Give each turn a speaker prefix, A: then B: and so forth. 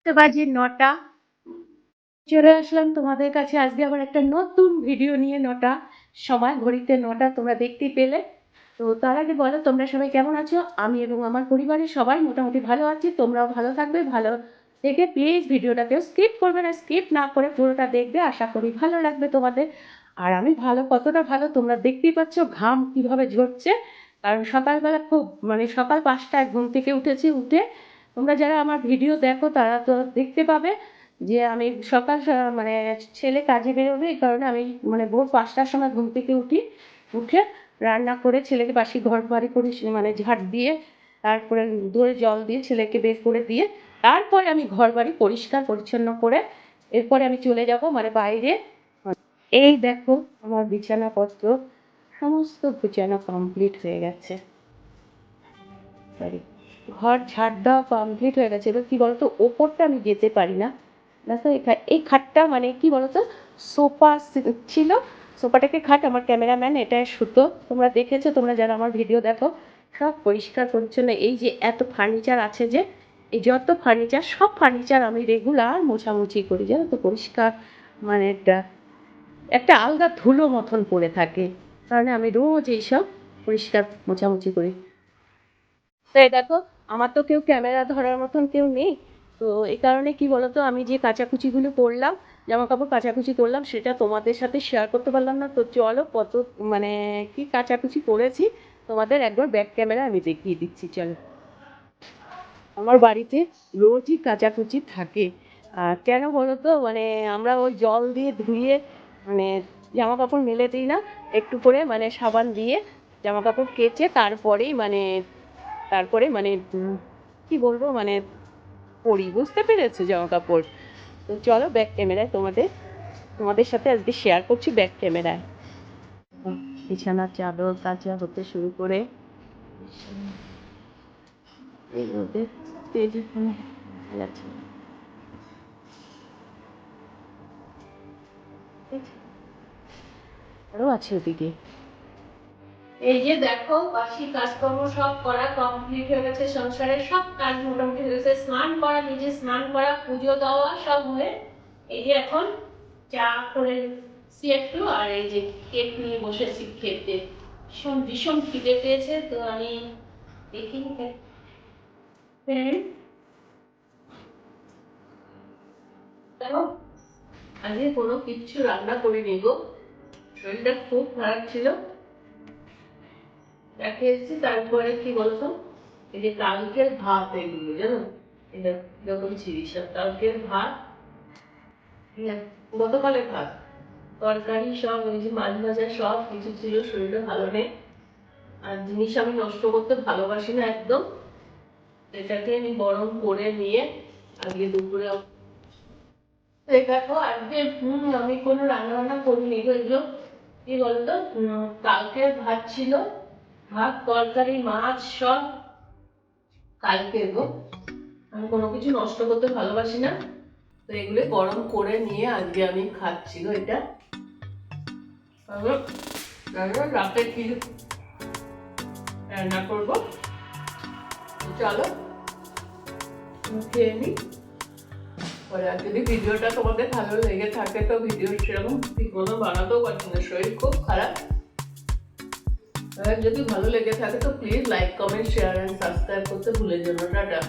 A: বাজে ৯টা। চলে আসলাম তোমাদের কাছে আজকে আবার একটা নতুন ভিডিও নিয়ে। ৯টা সময়, ঘড়িতে ৯টা তোমরা দেখতেই পেলে। তো তার আগে বলো তোমরা সবাই কেমন আছো? আমি এবং আমার পরিবারের সবাই মোটামুটি ভালো আছি। তোমরাও ভালো থাকবে। ভালো দেখে প্লিজ ভিডিওটাকেও স্কিপ করবে না, স্কিপ না করে পুরোটা দেখবে। আশা করি ভালো লাগবে তোমাদের। আর আমি ভালো, কতটা ভালো তোমরা দেখতেই পাচ্ছ, ঘাম কিভাবে ঝরছে। কারণ সকালবেলা খুব সকাল ৫টায় ঘুম থেকে উঠেছি। উঠে তোমরা যারা আমার ভিডিও দেখো তারা তো দেখতে পাবে যে আমি সকাল ছেলে কাজে বেরোবে, এই কারণে আমি ভোর ৫টার সময় ঘুম থেকে উঠি। উঠে রান্না করে ছেলেকে বাসি ঘর বাড়ি করে ঝাড় দিয়ে, তারপরে দোরে জল দিয়ে ছেলেকে বের করে দিয়ে, তারপরে আমি ঘর বাড়ি পরিষ্কার পরিচ্ছন্ন করে এরপরে আমি চলে যাব বাইরে। এই দেখো আমার বিছানাপত্র সমস্ত গুছানো কমপ্লিট হয়ে গেছে। সরি, ঘর ঝাড় দেওয়া কমপ্লিট হয়ে গেছে। এবার কী বলতো, ওপরটা আমি যেতে পারি না। দেখো এই খাটটা কী বলতো, সোফা ছিল, সোফাটাকে খাট। আমার ক্যামেরাম্যান এটা সুতো, তোমরা দেখেছো, তোমরা যারা আমার ভিডিও দেখো। সব পরিষ্কার পরিচ্ছন্ন। এই যে এত ফার্নিচার আছে, যে এই যত ফার্নিচার, সব ফার্নিচার আমি রেগুলার মোছামুছি করি, জানো তো। পরিষ্কার একটা একটা আলগা ধুলো মতন পড়ে থাকে, কারণে আমি রোজ এইসব পরিষ্কার মোছামুছি করি। তো এই দেখো, আমার তো কেউ ক্যামেরা ধরার মতন কেউ নেই। তো এই কারণে কি বলতো, আমি যে কাচাকুচিগুলো করলাম, জামা কাপড় কাচাকুচি করলাম, সেটা তোমাদের সাথে শেয়ার করতে পারলাম না। তো চলো কত কি কাচাকুচি করেছি তোমাদের একবার ব্যাক ক্যামেরা আমি দেখিয়ে দিচ্ছি। চলো, আমার বাড়িতে রোজই কাচাকুচি থাকে। আর কেন বলো তো, আমরা ওই জল দিয়ে ধুয়ে জামা কাপড় মেলে দিই না, একটু করে সাবান দিয়ে জামা কাপড় কেচে তারপরেই তারপরে কি বলবো পরি, বুঝতে পেরেছো, জামা কাপড়। তো চলো ব্যাক ক্যামেরায় তোমাদের সাথে আজকে শেয়ার করছি ব্যাক ক্যামেরায়। বিছানার চাদর কাচা হতে শুরু করে আরো আছে ওদিকে। এই যে দেখো, বাসি কাজকর্ম সব করা কমপ্লিট হয়ে গেছে। সংসারের সব কাজ মোটামুটি হয়ে গেছে। স্নান করা, নিজে স্নান করা, পুজো দেওয়া সব হয়ে এই যে এখন চা করেছি একটু, আর এই যে কেক নিয়ে বসেছি খেতে। ভীষণ ভীষণ খিদে পেয়েছে, তো আমি দেখি আজকে কোনো কিচ্ছু রান্না করিনি গো, শরীরটা খুব খারাপ ছিল। খেয়েছি, তারপরে কি বলতো, এই যে কালকের ভাত, এগুলো জানো, এটা যখন ছিলি সব কালকের ভাত, গতকালের ভাত, তরকারি সব, ওই যে মাছ ভাজা সব কিছু ছিল। শরীরটা ভালো নেই, আর জিনিস আমি নষ্ট করতে ভালোবাসি না একদম। এটাকে আমি গরম করে নিয়ে আজকে দুপুরে দেখো, আজকে আমি কোনো রান্না বান্না করিনি। এগুলো কি বলতো, কালকের ভাত ছিল, ভাত তরকারি মাছ সব কালকের গো। আমি কোনো কিছু নষ্ট করতে ভালোবাসি না, তো এগুলো গরম করে নিয়ে আজকে আমি খাচ্ছি গো এটা। রাতে কি রান্না করবো, চলো খেয়ে নিই। পরে আর যদি ভিডিওটা তোমাদের ভালো লেগে থাকে, তো ভিডিও সেরকম ঠিকমতো বানাতেও পারছি না, শরীর খুব খারাপ। যদি ভালো লেগে থাকে তো please like comment share and subscribe করতে ভুলে যেও না। টাটা।